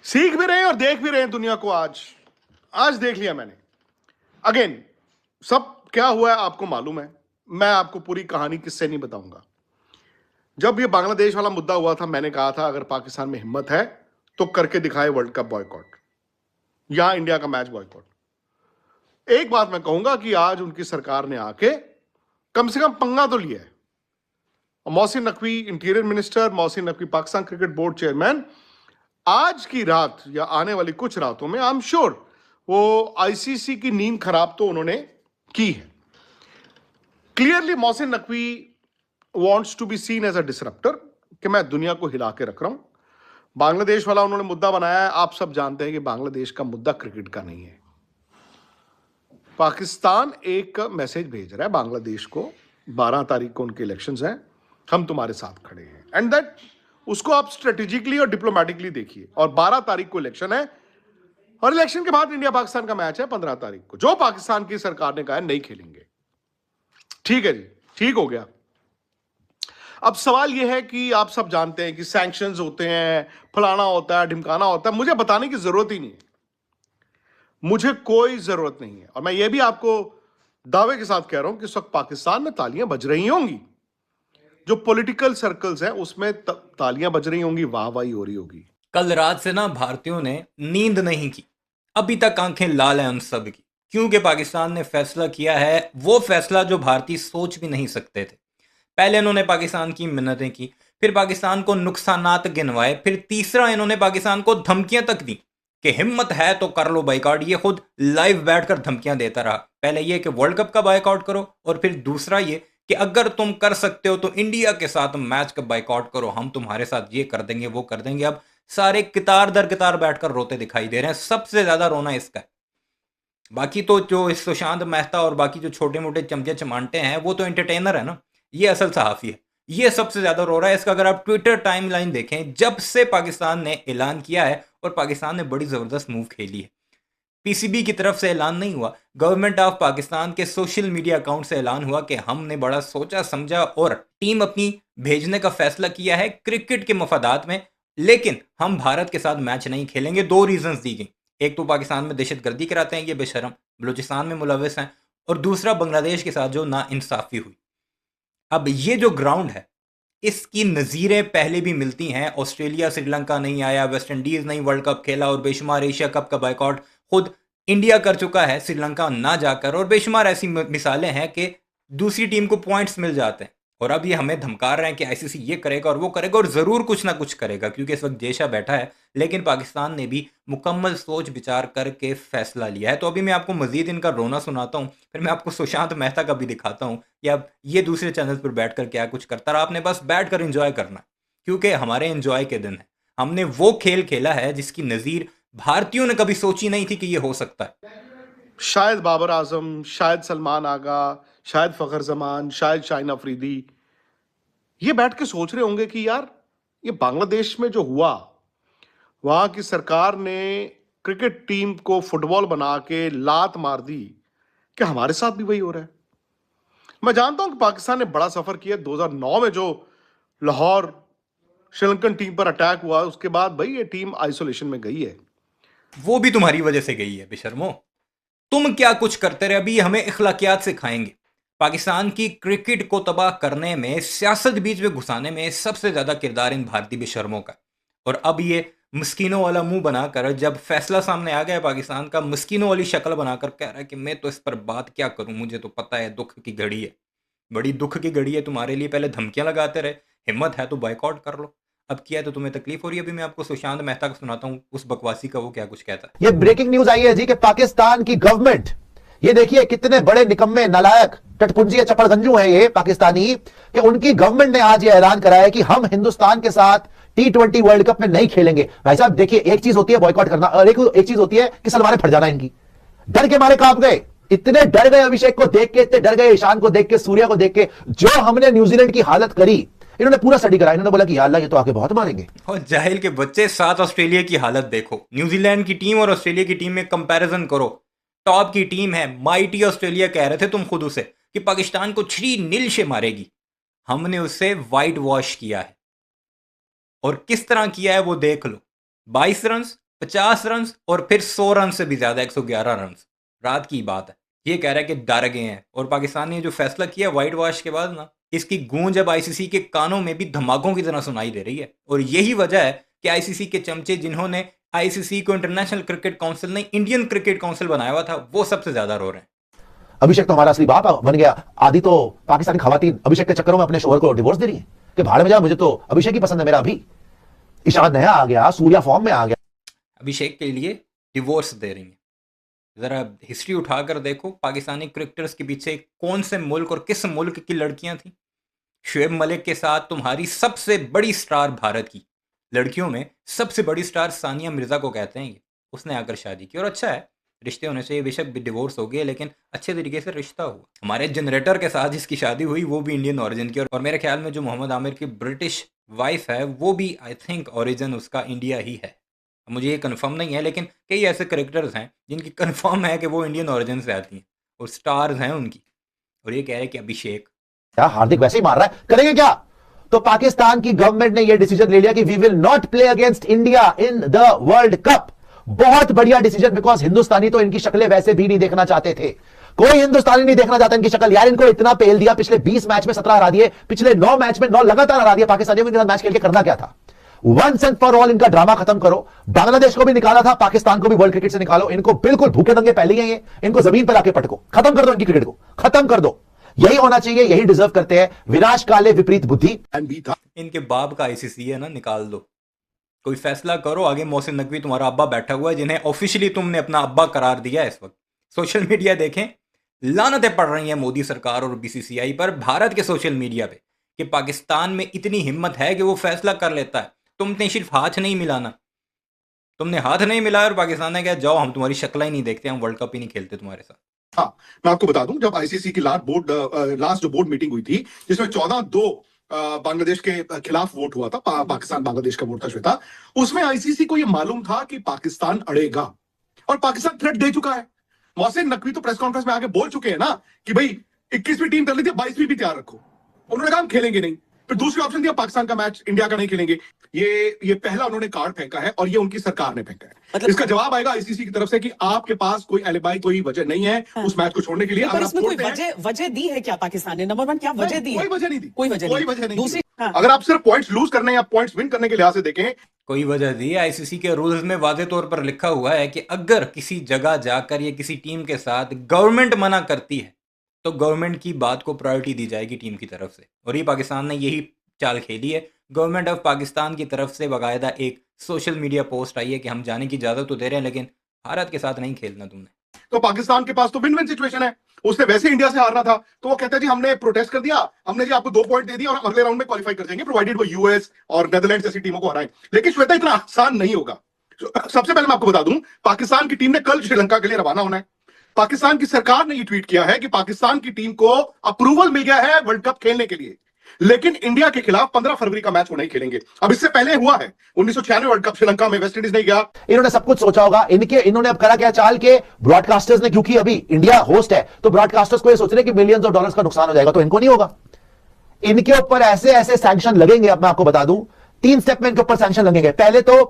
सीख भी रहे हैं और देख भी रहे हैं दुनिया को। आज आज देख लिया मैंने। अगेन, सब क्या हुआ है आपको मालूम है। मैं आपको पूरी कहानी किससे नहीं बताऊंगा। जब ये बांग्लादेश वाला मुद्दा हुआ था, मैंने कहा था अगर पाकिस्तान में हिम्मत है तो करके दिखाए वर्ल्ड कप बॉयकॉट या इंडिया का मैच बॉयकॉट। एक बात मैं कहूंगा कि आज उनकी सरकार ने आके कम से कम पंगा तो लिया है। Mohsin Naqvi interior minister, Mohsin Naqvi Pakistan cricket board chairman, आज की रात या आने वाली कुछ रातों में आई एम श्योर वो आईसीसी की नींद खराब तो उन्होंने की है। Clearly Mohsin Naqvi wants to be seen as a disruptor, कि मैं दुनिया को हिला के रख रहा हूं। बांग्लादेश वाला उन्होंने मुद्दा बनाया है। आप सब जानते हैं कि बांग्लादेश का मुद्दा क्रिकेट का नहीं है। पाकिस्तान एक मैसेज भेज रहा है बांग्लादेश को, 12 तारीख को उनके इलेक्शंस हैं, हम तुम्हारे साथ खड़े हैं। एंड दैट उसको आप स्ट्रेटेजिकली और डिप्लोमेटिकली देखिए। और 12 तारीख को इलेक्शन है और इलेक्शन के बाद इंडिया पाकिस्तान का मैच है 15 तारीख को, जो पाकिस्तान की सरकार ने कहा है नहीं खेलेंगे। ठीक है जी, ठीक हो गया। अब सवाल यह है कि आप सब जानते हैं कि सैंक्शंस होते हैं, फलाना होता है, ढिमकाना होता है। मुझे बताने की जरूरत ही नहीं है, मुझे कोई जरूरत नहीं है। और मैं ये भी आपको दावे के साथ कह रहा हूं कि इस वक्त पाकिस्तान में तालियां बज रही होंगी, जो पॉलिटिकल सर्कल्स हैं उसमें तालियां बज रही होंगी, वाहवाही हो रही होगी। कल रात से ना भारतीयों ने नींद नहीं की। अभी तक आंखें लाल हैं उन सब की, क्योंकि पाकिस्तान ने फैसला किया है, वो फैसला जो भारतीय सोच भी नहीं सकते थे। पहले इन्होंने पाकिस्तान की मिन्नतें की, फिर पाकिस्तान को नुकसानात गिनवाए, फिर तीसरा इन्होंने पाकिस्तान को धमकियां तक दी कि हिम्मत है तो कर लो बाइकआउट। ये खुद लाइव बैठकर धमकियां देता रहा। पहले ये कि वर्ल्ड कप का बाइकआउट करो, और फिर दूसरा ये कि अगर तुम कर सकते हो तो इंडिया के साथ मैच का बाइकआउट करो, हम तुम्हारे साथ ये कर देंगे वो कर देंगे। अब सारे कितार दर कितार बैठकर रोते दिखाई दे रहे हैं। सबसे ज्यादा रोना इसका है। बाकी तो जो इस सुशांत मेहता और बाकी जो छोटे मोटे चमचे चमांटे हैं वो तो एंटरटेनर है ना, ये असल सहाफी है। ये सबसे ज्यादा रो रहा है। इसका अगर आप ट्विटर टाइमलाइन देखें, जब से पाकिस्तान ने ऐलान किया है, और पाकिस्तान ने बड़ी जबरदस्त मूव खेली है। पीसीबी की तरफ से ऐलान नहीं हुआ, गवर्नमेंट ऑफ पाकिस्तान के सोशल मीडिया अकाउंट से ऐलान हुआ कि हमने बड़ा सोचा समझा और टीम अपनी भेजने का फैसला किया है क्रिकेट के मफादात में, लेकिन हम भारत के साथ मैच नहीं खेलेंगे। दो रीजंस दी गई, एक तो पाकिस्तान में दहशतगर्दी कराते हैं ये बेशरम, बलूचिस्तान में मुलविस हैं, और दूसरा बांग्लादेश के साथ जो नाइंसाफी हुई। अब ये जो ग्राउंड है, इसकी नज़ीरें पहले भी मिलती हैं। ऑस्ट्रेलिया श्रीलंका नहीं आया, वेस्ट इंडीज़ नहीं वर्ल्ड कप खेला, और बेशुमार एशिया कप का बाइकआउट खुद इंडिया कर चुका है श्रीलंका ना जाकर, और बेशुमार ऐसी मिसालें हैं कि दूसरी टीम को पॉइंट्स मिल जाते हैं। और अब ये हमें धमका रहे हैं कि आईसीसी ये करेगा और वो करेगा, और ज़रूर कुछ ना कुछ करेगा, क्योंकि इस वक्त जेशा बैठा है। लेकिन पाकिस्तान ने भी मुकम्मल सोच विचार करके फैसला लिया है। तो अभी मैं आपको मजीद इनका रोना सुनाता हूँ, फिर मैं आपको सुशांत मेहता का भी दिखाता हूँ, या ये दूसरे चैनल पर बैठकर क्या कुछ करता रहा। आपने बस बैठकर एंजॉय करना, क्योंकि हमारे एंजॉय के दिन है। हमने वो खेल खेला है जिसकी नज़ीर भारतीयों ने कभी सोची नहीं थी कि ये हो सकता है। शायद बाबर आजम, शायद सलमान आगा, शायद फखर जमान, शायद शाहीन अफरीदी ये बैठ के सोच रहे होंगे कि यार ये बांग्लादेश में जो हुआ, वहां की सरकार ने क्रिकेट टीम को फुटबॉल बना के लात मार दी, क्या हमारे साथ भी वही हो रहा है। मैं जानता हूं कि पाकिस्तान ने बड़ा सफर किया। 2009 में जो लाहौर श्रीलंकन टीम पर अटैक हुआ, उसके बाद भाई ये टीम आइसोलेशन में गई है। वो भी तुम्हारी वजह से गई है बेशर्मो। तुम क्या कुछ करते रहे, अभी हमें इखलाकियात सिखाएंगे। पाकिस्तान की क्रिकेट को तबाह करने में, सियासत बीच में घुसाने में सबसे ज्यादा किरदार इन भारतीय बेशर्मों का। और अब ये मस्किनों वाला मुंह बनाकर, जब फैसला सामने आ गया पाकिस्तान का, मस्किनों वाली शक्ल बनाकर कह रहा है कि मैं तो इस पर बात क्या करूं, मुझे तो पता है दुख की घड़ी है। बड़ी दुख की घड़ी है तुम्हारे लिए। पहले धमकियां लगाते रहे, हिम्मत है तो बाइकआउट कर लो, अब किया तो तुम्हें तकलीफ हो रही है। अभी मैं आपको सुशांत मेहता का सुनाता हूं, उस बकवासी का, वो क्या कुछ कहता है। ये ब्रेकिंग न्यूज आई है जी कि पाकिस्तान की गवर्नमेंट, ये देखिए कितने बड़े निकम्मे नालायक टटपुंजी चपड़गंजू हैं ये पाकिस्तानी, कि उनकी गवर्नमेंट ने आज ये ऐलान करा है कि हम हिंदुस्तान के साथ T20 वर्ल्ड कप में नहीं खेलेंगे। भाई साहब देखिए, एक चीज होती है बॉयकॉट करना और एक चीज होती है कि सलवारें फट जाना इनकी। डर के मारे कांप गए, इतने डर गए अभिषेक को देख के, इतने डर गए ईशान को देख के, सूर्या को देख के। जो हमने न्यूजीलैंड की हालत करी, इन्होंने पूरा स्टडी करा। इन्होंने बोला कि या अल्लाह ये तो आगे बहुत मारेंगे। और जाहिल के बच्चे, साथ ऑस्ट्रेलिया की हालत देखो। न्यूजीलैंड की टीम और ऑस्ट्रेलिया की टीम में कंपैरिजन करो। टॉप की टीम है, माइटी ऑस्ट्रेलिया कह रहे थे तुम खुद उसे कि पाकिस्तान को 3-0 से मारेगी। हमने उसे वाइट वॉश किया है, और किस तरह किया है वो देख लो। 22 रन 50 रन और फिर 100 रन से भी ज्यादा, 111 रन। रात की बात है। ये कह रहा है कि डर गए हैं, और पाकिस्तान ने जो फैसला किया वाइट वॉश के बाद ना, इसकी गूंज अब आईसीसी के कानों में भी धमाकों की तरह सुनाई दे रही है। और यही वजह है कि आईसीसी के चमचे, जिन्होंने आईसीसी को इंटरनेशनल क्रिकेट काउंसिल नहीं इंडियन क्रिकेट काउंसिल बनाया हुआ था, वो सबसे ज्यादा रो रहे हैं। अभिषेक तो हमारा असली बाप बन गया। आधी तो पाकिस्तानी खवातीन अभिषेक के चक्करों में अपने शोहर को डिवोर्स दे रही है कि भाड़ में जा, मुझे तो अभिषेक ही पसंद है, मेरा अभी। ईशान नया आ गया, सूर्या फॉर्म में आ गया, अभिषेक के लिए डिवोर्स दे रही है। जरा हिस्ट्री उठाकर देखो, पाकिस्तानी क्रिकेटर्स के पीछे कौन से मुल्क और किस मुल्क की लड़कियां थी। शुएब मलिक के साथ तुम्हारी सबसे बड़ी स्टार भारत की लड़कियों में सबसे बड़ी स्टार सानिया मिर्जा को कहते हैं ये, उसने आकर शादी की। और अच्छा है, रिश्ते होने चाहिए, बेशक डिवोर्स हो गए लेकिन अच्छे तरीके से रिश्ता हुआ। हमारे जनरेटर के साथ जिसकी शादी हुई वो भी इंडियन ओरिजिन की, और मेरे ख्याल में जो मोहम्मद आमिर की ब्रिटिश वाइफ है वो भी आई थिंक ओरिजिन उसका इंडिया ही है। मुझे ये कंफर्म नहीं है, लेकिन कई ऐसे करेक्टर्स हैं जिनकी कंफर्म है कि वो इंडियन ओरिजिन से आती हैं और स्टार्स हैं उनकी। और ये कह रहे हैं कि अभिषेक, क्या हार्दिक वैसे ही मार रहा है, करेंगे क्या? तो पाकिस्तान की गवर्नमेंट ने यह डिसीजन ले लिया कि we will not play against India in the world cup. बहुत बढ़िया डिसीजन, बिकॉज हिंदुस्तानी तो इनकी शक्लें वैसे भी नहीं देखना चाहते थे। कोई हिंदुस्तानी नहीं देखना चाहता इनकी शक्ल। यार इनको इतना पेल दिया, पिछले 20 मैच में 17 हरा दिए, पिछले 9 मैच में 9 लगातार हरा दिया पाकिस्तानियों के साथ। मैच खेल के करना क्या था? वंस एंड फॉर ऑल इनका ड्रामा खत्म करो। बांग्लादेश को भी निकाला था, पाकिस्तान को भी वर्ल्ड क्रिकेट से निकालो। इनको बिल्कुल भूखे दंगे पहले ही हैं ये, इनको जमीन पर आके पटको, खत्म कर दो इनकी क्रिकेट को, खत्म कर दो। यही होना चाहिए, यही डिजर्व करते हैं। विनाश काले विपरीत बुद्धि। इनके बाप का आईसीसी है ना, निकाल दो, कोई फैसला करो। आगे मोहसिन नकवी तुम्हारा अब्बा बैठा हुआ है, जिन्हें ऑफिशियली तुमने अपना अब्बा करार दिया है। इस वक्त सोशल मीडिया देखें, लानतें पड़ रही हैं मोदी सरकार और बीसीसीआई पर, भारत के सोशल मीडिया पे, कि पाकिस्तान में इतनी हिम्मत है कि वो फैसला कर लेता है। तुमने सिर्फ हाथ नहीं मिलाना, तुमने हाथ नहीं मिलाया और पाकिस्तान ने कहा जाओ हम तुम्हारी शक्ल ही नहीं देखते, हम वर्ल्ड कप ही नहीं खेलते तुम्हारे साथ। हाँ, मैं आपको बता दूं, जब आईसीसी की लास्ट जो बोर्ड मीटिंग हुई थी, जिसमें 14-2 बांग्लादेश के खिलाफ वोट हुआ था, पाकिस्तान बांग्लादेश का वोट था श्वेता, उसमें आईसीसी को यह मालूम था कि पाकिस्तान अड़ेगा और पाकिस्तान थ्रेट दे चुका है। मोहसिन नकवी तो प्रेस कॉन्फ्रेंस में आके बोल चुके हैं ना कि भाई 21वीं टीम कर ली थी, 22वीं भी तैयार रखो। उन्होंने कहा हम खेलेंगे नहीं। फिर दूसरी ऑप्शन दिया, पाकिस्तान का मैच इंडिया का नहीं खेलेंगे। ये पहला उन्होंने कार्ड फेंका है और ये उनकी सरकार ने फेंका है। मतलब इसका जवाब आएगा आईसीसी की तरफ से कि आपके पास कोई एलिबाई, कोई वजह नहीं है उस मैच को छोड़ने के लिए। पर इसमें कोई वजह दी है क्या पाकिस्तान ने? नंबर 1, क्या वजह दी है? कोई वजह नहीं दी, कोई वजह नहीं। दूसरी, अगर आप सिर्फ पॉइंट्स लूज करने या पॉइंट्स विन करने के लिहाज से देखें, कोई वजह दी। आईसीसी के रूल्स में वाज़े तौर पर लिखा हुआ है कि अगर किसी जगह जाकर या किसी टीम के साथ गवर्नमेंट मना करती है तो गवर्नमेंट की बात को प्रायोरिटी दी जाएगी टीम की तरफ से। और ये पाकिस्तान ने यही चाल खेली है। गवर्नमेंट ऑफ पाकिस्तान की तरफ से बाकायदा एक सोशल मीडिया पोस्ट आई है कि हम जाने की इजाजत तो दे रहे हैं लेकिन भारत के साथ नहीं खेलना तुमने। तो पाकिस्तान के पास तो विन विन सिचुएशन है। उसने वैसे इंडिया से हारना था, तो वो कहते हैं जी हमने प्रोटेस्ट कर दिया, हमने जी आपको 2 पॉइंट दे दिया और अगले राउंड में क्वालिफाई कर जाएंगे, प्रोवाइडेड वो यूएस और नेदरलैंड जैसी टीमों को हराएं। लेकिन श्वेता, इतना आसान नहीं होगा। सबसे पहले मैं आपको बता दूं, पाकिस्तान की टीम ने कल श्रीलंका के लिए रवाना होना है। पाकिस्तान की सरकार ने ये ट्वीट किया है कि पाकिस्तान की टीम को अप्रूवल मिल गया है वर्ल्ड कप खेलने के लिए, लेकिन इंडिया के खिलाफ 15 फरवरी का मैच वो नहीं खेलेंगे। अब इससे पहले हुआ है 1996 वर्ल्ड कप श्रीलंका में, वेस्ट इंडीज नहीं गया। इन्होंने सब कुछ सोचा होगा। इन्होंने अब करा क्या चाल के, ब्रॉडकास्टर्स ने, क्योंकि अभी इंडिया होस्ट है तो ब्रॉडकास्टर्स को ये सोच रहे कि मिलियंस ऑफ डॉलर्स का नुकसान हो जाएगा, तो इनको नहीं होगा। इनके ऊपर ऐसे ऐसे सैंक्शन लगेंगे। अब मैं आपको बता दूं, 3 स्टेप में इनके ऊपर सैंक्शन लगेंगे। पहले तो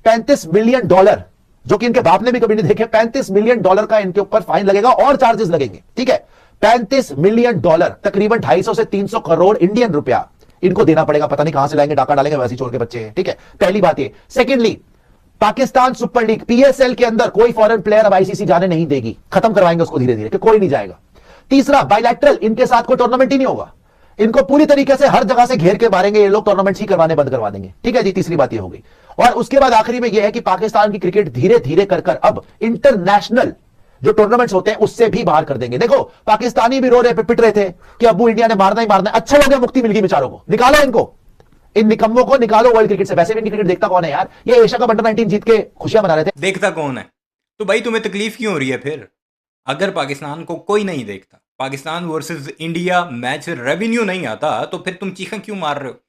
$35 मिलियन, जो कि इनके बाप ने भी कभी नहीं देखे, $35 मिलियन का इनके ऊपर फाइन लगेगा और चार्जेस लगेंगे। ठीक है, $35 मिलियन, तकरीबन 250 से 300 करोड़ इंडियन रुपया इनको देना पड़ेगा। पता नहीं कहां से लाएंगे, डाका डालेंगे, वैसे चोर के बच्चे हैं। ठीक है, पहली बात ये। Secondly, Pakistan super league PSL के अंदर कोई फॉरेन प्लेयर अब आईसीसी जाने नहीं देगी, खत्म करवाएंगे उसको धीरे धीरे कि कोई नहीं जाएगा। तीसरा, बायलैटरल, इनके साथ कोई टूर्नामेंट ही नहीं होगा। इनको पूरी तरीके से हर जगह से घेर के मारेंगे ये लोग, टूर्नामेंट्स ही करवाने बंद करवा देंगे। ठीक है जी, तीसरी बात ये हो गई। और उसके बाद आखिरी में यह है कि पाकिस्तान की क्रिकेट धीरे धीरे कर अब इंटरनेशनल जो टूर्नामेंट्स होते हैं उससे भी बाहर कर देंगे। देखो, पाकिस्तानी भी रो रहे, पिट रहे थे कि अबू इंडिया ने मारना ही मारना है। अच्छा हो गया, मुक्ति मिल गई बेचारों को। निकालो इनको, इन निकम्मों को निकालो वर्ल्ड क्रिकेट से। वैसे भी क्रिकेट देखता कौन है यार? ये एशिया कप अंडर-19 जीत के खुशियां मना रहे थे। देखता कौन है? तो भाई तुम्हें तकलीफ क्यों हो रही है फिर? अगर पाकिस्तान को कोई नहीं देखता, Pakistan versus India match revenue नहीं आता, तो फिर तुम चीखें क्यों मार रहे हो?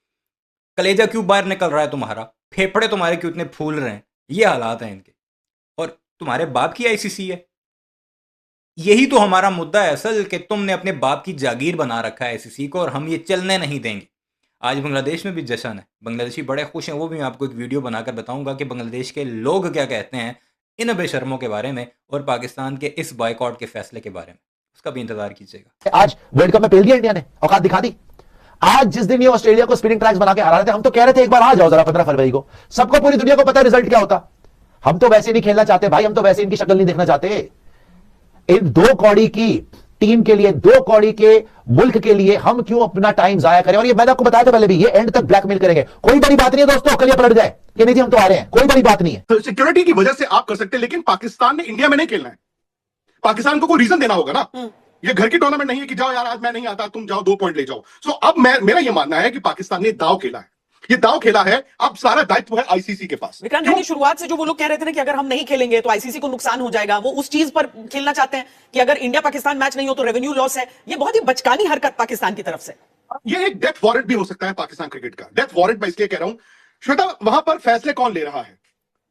कलेजा क्यों बाहर निकल रहा है तुम्हारा? फेफड़े तुम्हारे क्यों इतने फूल रहे हैं? ये हालात हैं इनके। और तुम्हारे बाप की आईसीसी है। यही तो हमारा मुद्दा है असल, कि तुमने अपने बाप की जागीर बना रखा है आईसीसी को और हम ये चलने नहीं देंगे। आज बांग्लादेश में भी जश्न है, बांग्लादेशी बड़े खुश हैं। वो भी मैं आपको एक वीडियो बनाकर बताऊंगा कि बांग्लादेश के लोग क्या कहते हैं इन बेशर्मों के बारे में और पाकिस्तान के इस बॉयकॉट के फैसले के बारे में। उसका भी इंतजार कीजिएगा। आज वर्ल्ड कप में पेल दिया इंडिया ने, औकात दिखा दी। आज जिस दिन ये ऑस्ट्रेलिया को स्पिनिंग ट्रैक्स बना के हरा रहे थे, हम तो कह रहे थे एक बार आ जाओ जरा 15 फरवरी को। सबको पूरी दुनिया को पता है रिजल्ट क्या होता। हम तो वैसे नहीं खेलना चाहते भाई, हम तो वैसे इनकी शक्ल नहीं देखना चाहते। इन 2 कौड़ी की टीम के लिए, 2 कौड़ी के मुल्क के लिए हम क्यों अपना टाइम जाया करें। और ये मैंने आपको बताया था पहले भी, ये एंड तक ब्लैकमेल करेंगे। कोई बड़ी बात नहीं है दोस्तों, कल ये पलट जाए कि नहीं जी हम तो आ रहे हैं, कोई बड़ी बात नहीं है। तो सिक्योरिटी की वजह से आप कर सकते हैं, लेकिन पाकिस्तान ने इंडिया में नहीं खेलना है। पाकिस्तान को कोई रीजन देना होगा ना। ये घर की टूर्नामेंट नहीं है कि जाओ यार आज मैं नहीं आता, तुम जाओ 2 पॉइंट ले जाओ। सो अब मेरा ये मानना है कि पाकिस्तान ने दाव खेला है, ये दाव खेला है। अब सारा दायित्व है आईसीसी के पास। विक्रांत जी, शुरुआत से जो वो लोग कह रहे थे ना कि अगर हम नहीं खेलेंगे तो आईसीसी को नुकसान हो जाएगा, वो उस चीज पर खेलना चाहते हैं कि अगर इंडिया पाकिस्तान मैच नहीं हो तो रेवेन्यू लॉस है। ये बहुत ही बचकानी हरकत पाकिस्तान की तरफ से। ये एक डेथ वारंट भी हो सकता है पाकिस्तान क्रिकेट का। डेथ वारंट मैं इसलिए कह रहा हूं श्वेता, वहां पर फैसले कौन ले रहा है?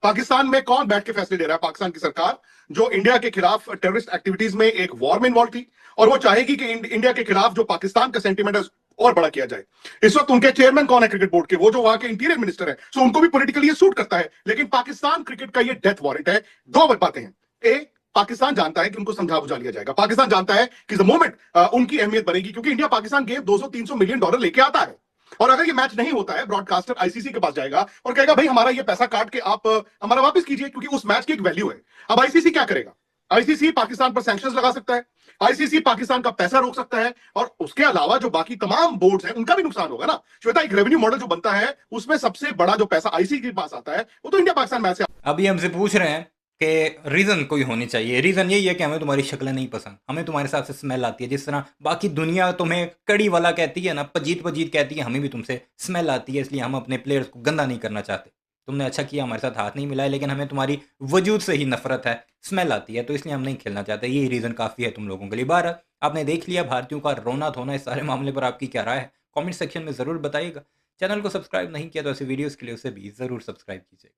पाकिस्तान में कौन बैठ के फैसले ले रहा है? पाकिस्तान की सरकार, जो इंडिया के खिलाफ टेररिस्ट एक्टिविटीज में एक वॉर में इन्वॉल्व थी, और वो चाहेगी कि इंडिया के खिलाफ जो पाकिस्तान का सेंटीमेंट है और बड़ा किया जाए। इस वक्त उनके चेयरमैन कौन है क्रिकेट बोर्ड के? वो जो वहां के इंटीरियर मिनिस्टर है। सो उनको भी पॉलिटिकली ये सूट करता है। लेकिन पाकिस्तान क्रिकेट का ये डेथ वारंट है। 2 बातें हैं। एक, पाकिस्तान जानता है कि उनको समझा बुझा लिया जाएगा। पाकिस्तान जानता है कि द मोमेंट उनकी अहमियत बढ़ेगी, क्योंकि India Pakistan game 200-300 million dollar लेके आता है। और अगर ये मैच नहीं होता है, ब्रॉडकास्टर आईसीसी के पास जाएगा और कहेगा भाई हमारा ये पैसा काट के आप हमारा वापस कीजिए, क्योंकि उस मैच की एक वैल्यू है। अब आईसीसी क्या करेगा? आईसीसी पाकिस्तान पर सैंक्शंस लगा सकता है, आईसीसी पाकिस्तान का पैसा रोक सकता है, और उसके अलावा जो बाकी तमाम बोर्ड्स हैं उनका भी नुकसान होगा ना। श्वेता, एक रेवेन्यू मॉडल जो बनता है उसमें सबसे बड़ा जो पैसा आईसीसी के पास आता है वो तो इंडिया पाकिस्तान मैच से। अभी हमसे पूछ रहे हैं कि रीज़न कोई होनी चाहिए। रीज़न यही है कि हमें तुम्हारी शक्लें नहीं पसंद, हमें तुम्हारे साथ से स्मेल आती है। जिस तरह बाकी दुनिया तुम्हें कड़ी वाला कहती है ना, पजीत पजीत कहती है, हमें भी तुमसे स्मेल आती है। इसलिए हम अपने प्लेयर्स को गंदा नहीं करना चाहते। तुमने अच्छा किया हमारे साथ हाथ नहीं मिलाया, लेकिन हमें तुम्हारी वजूद से ही नफरत है, स्मेल आती है, तो इसलिए हम नहीं खेलना चाहते। यही रीज़न काफ़ी है तुम लोगों के लिए। बार आपने देख लिया भारतीयों का रोना धोना। इस सारे मामले पर आपकी क्या राय है कमेंट सेक्शन में ज़रूर बताइएगा। चैनल को सब्सक्राइब नहीं किया तो ऐसे वीडियोज़ के लिए उसे भी ज़रूर सब्सक्राइब कीजिए।